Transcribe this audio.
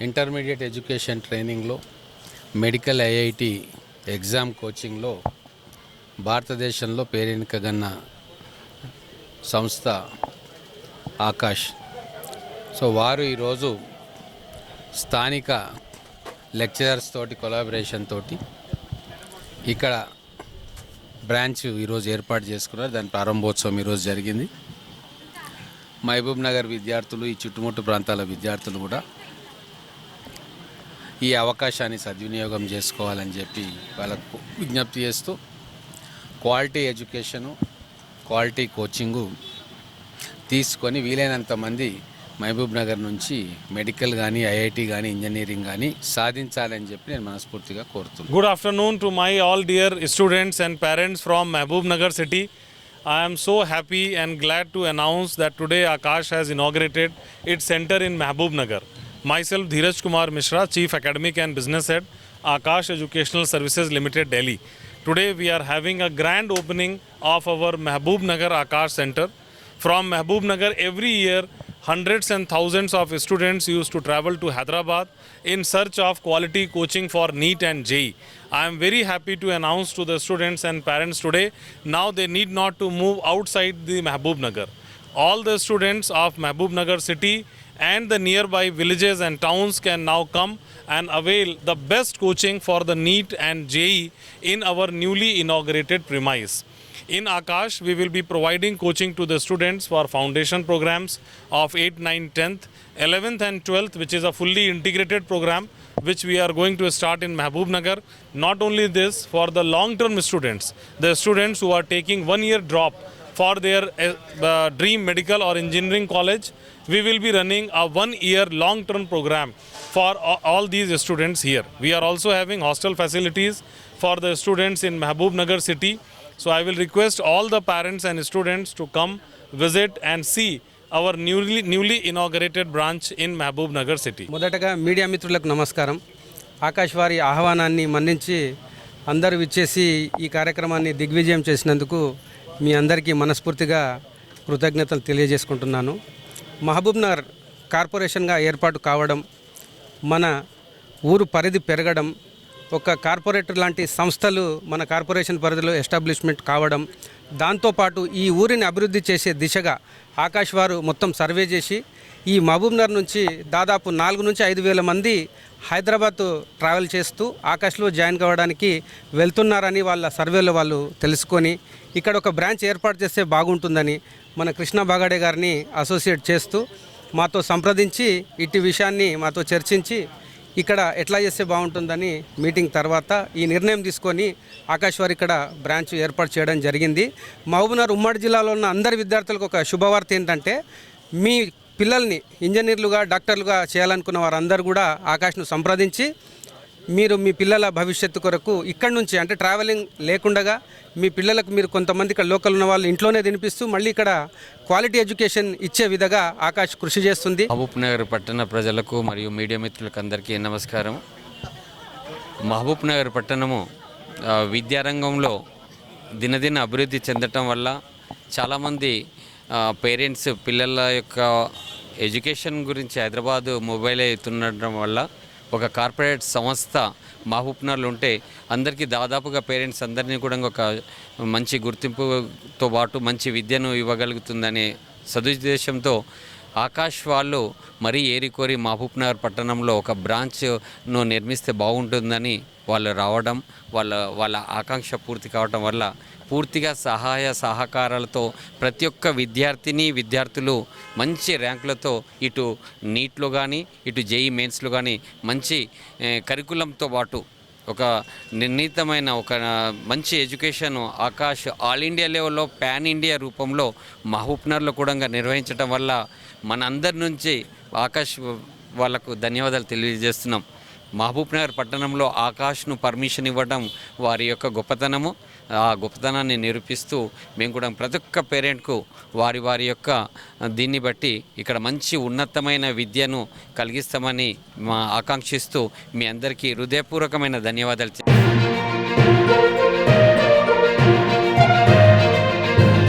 Intermediate education ట్రైనింగ్లో medical IIT exam కోచింగ్లో భారతదేశంలో పేరెన్నికగన్న సంస్థ ఆకాష్. సో వారు ఈరోజు స్థానిక లెక్చరర్స్ తోటి కొలాబరేషన్ తోటి ఇక్కడ బ్రాంచ్ ఈరోజు ఏర్పాటు చేసుకున్నారు. దాని ప్రారంభోత్సవం ఈరోజు జరిగింది. మహబూబ్ నగర్ విద్యార్థులు, ఈ చుట్టుముట్టు ప్రాంతాల విద్యార్థులు కూడా ఈ అవకాశాన్ని సద్వినియోగం చేసుకోవాలని చెప్పి వాళ్ళకు విజ్ఞప్తి చేస్తూ క్వాలిటీ ఎడ్యుకేషను, క్వాలిటీ కోచింగు తీసుకొని వీలైనంత మంది మహబూబ్ నగర్ నుంచి మెడికల్ కానీ, ఐఐటి కానీ, ఇంజనీరింగ్ కానీ సాధించాలని చెప్పి నేను మనస్ఫూర్తిగా కోరుతున్నాను. Good afternoon to my all dear students and parents from Mehboob Nagar city. I am so happy and glad to announce that today Akash has inaugurated its center in Mehboob Nagar. Myself Dheeraj Kumar Mishra, Chief Academic and Business Head, Akash Educational Services Limited, Delhi. Today we are having a grand opening of our Mehboob Nagar Akash Center. From Mehboob Nagar, every year hundreds and thousands of students used to travel to Hyderabad in search of quality coaching for NEET and JEE. I am very happy to announce to the students and parents today, now they need not to move outside the Mehboob Nagar. All the students of Mehboob Nagar city and the nearby villages and towns can now come and avail the best coaching for the NEET and JEE in our newly inaugurated premise. In Akash, we will be providing coaching to the students for foundation programs of 8th, 9th, 10th, 11th and 12th, which is a fully integrated program which we are going to start in Mehboob Nagar. Not only this, for the long-term students, the students who are taking 1 year drop for their dream medical or engineering college, we will be running a 1 year long-term program for all these students here. We are also having hostel facilities for the students in Mehboob Nagar city. So I will request all the parents and students to come visit and see our newly inaugurated branch in Mehboob Nagar city. మొదటగా media మిత్రులకు నమస్కారం. ఆకాష్ వారి ఆహ్వానాన్ని మన్నించి అందరూ విచ్చేసి ఈ కార్యక్రమాన్ని దిగ్విజయం చేసినందుకు మీ అందరికీ మనస్ఫూర్తిగా కృతజ్ఞతలు తెలియజేసుకుంటున్నాను. మహబూబ్ నగర్ కార్పొరేషన్గా ఏర్పాటు కావడం, మన ఊరు పరిధి పెరగడం, ఒక కార్పొరేటర్ లాంటి సంస్థలు మన కార్పొరేషన్ పరిధిలో ఎస్టాబ్లిష్మెంట్ కావడం, దాంతోపాటు ఈ ఊరిని అభివృద్ధి చేసే దిశగా ఆకాష్ వారు మొత్తం సర్వే చేసి ఈ మహబూబ్ నగర్ నుంచి దాదాపు 4 నుంచి 5 వేల మంది హైదరాబాద్ ట్రావెల్ చేస్తూ ఆకాష్లో జాయిన్ కావడానికి వెళ్తున్నారని వాళ్ళ సర్వేలో వాళ్ళు తెలుసుకొని ఇక్కడ ఒక బ్రాంచ్ ఏర్పాటు చేస్తే బాగుంటుందని మన కృష్ణ బాగాడే గారిని అసోసియేట్ చేస్తూ మాతో సంప్రదించి ఇట్టి విషయాన్ని మాతో చర్చించి ఇక్కడ ఎట్లా చేస్తే బాగుంటుందని మీటింగ్ తర్వాత ఈ నిర్ణయం తీసుకొని ఆకాష్ వారు ఇక్కడ బ్రాంచ్ ఏర్పాటు చేయడం జరిగింది. మహబూబ్నగర్ ఉమ్మడి జిల్లాలో ఉన్న అందరి విద్యార్థులకు ఒక శుభవార్త ఏంటంటే, మీ పిల్లల్ని ఇంజనీర్లుగా, డాక్టర్లుగా చేయాలనుకున్న వారందరూ కూడా ఆకాష్ను సంప్రదించి మీరు మీ పిల్లల భవిష్యత్తు కొరకు ఇక్కడ నుంచి, అంటే ట్రావెలింగ్ లేకుండా మీ పిల్లలకు మీరు కొంతమంది ఇక్కడ లోకల్ ఉన్న వాళ్ళు ఇంట్లోనే తినిపిస్తూ మళ్ళీ ఇక్కడ క్వాలిటీ ఎడ్యుకేషన్ ఇచ్చే విధంగా ఆకాష్ కృషి చేస్తుంది. మహబూబ్ నగర్ పట్టణ ప్రజలకు మరియు మీడియా మిత్రులకు అందరికీ నమస్కారం. మహబూబ్ నగర్ పట్టణము విద్యారంగంలో దినదిన అభివృద్ధి చెందటం వల్ల చాలామంది పేరెంట్స్ పిల్లల యొక్క ఎడ్యుకేషన్ గురించి హైదరాబాద్ మొబైల్ అవుతుండటం వల్ల ఒక కార్పొరేట్ సంస్థ మహబూబ్నగర్లో ఉంటే అందరికీ దాదాపుగా పేరెంట్స్ అందరినీ కూడా ఒక మంచి గుర్తింపుతో పాటు మంచి విద్యను ఇవ్వగలుగుతుందనే సదుద్దేశంతో ఆకాష్ వాళ్ళు మరీ ఏరికోరి మహబూబ్నగర్ పట్టణంలో ఒక బ్రాంచ్ను నిర్మిస్తే బాగుంటుందని వాళ్ళు రావడం, వాళ్ళ ఆకాంక్ష పూర్తి కావడం వల్ల పూర్తిగా సహాయ సహకారాలతో ప్రతి ఒక్క విద్యార్థులు మంచి ర్యాంకులతో ఇటు నీట్లో కానీ ఇటు జేఈ మెయిన్స్లో కానీ మంచి కరికులంతో పాటు ఒక నిర్ణీతమైన ఒక మంచి ఎడ్యుకేషన్ ఆకాష్ ఆల్ ఇండియా లెవెల్లో పాన్ ఇండియా రూపంలో మహబూబ్నగర్లో కూడా నిర్వహించడం వల్ల మనందరి నుంచి ఆకాష్ వాళ్ళకు ధన్యవాదాలు తెలియజేస్తున్నాం. మహబూబ్నగర్ పట్టణంలో ఆకాష్ను పర్మిషన్ ఇవ్వడం వారి యొక్క గొప్పతనము. ఆ గొప్పతనాన్ని నిరూపిస్తూ మేము కూడా ప్రతి ఒక్క పేరెంట్కు వారి యొక్క దీన్ని బట్టి ఇక్కడ మంచి ఉన్నతమైన విద్యను కలిగిస్తామని ఆకాంక్షిస్తూ మీ అందరికీ హృదయపూర్వకమైన ధన్యవాదాలు.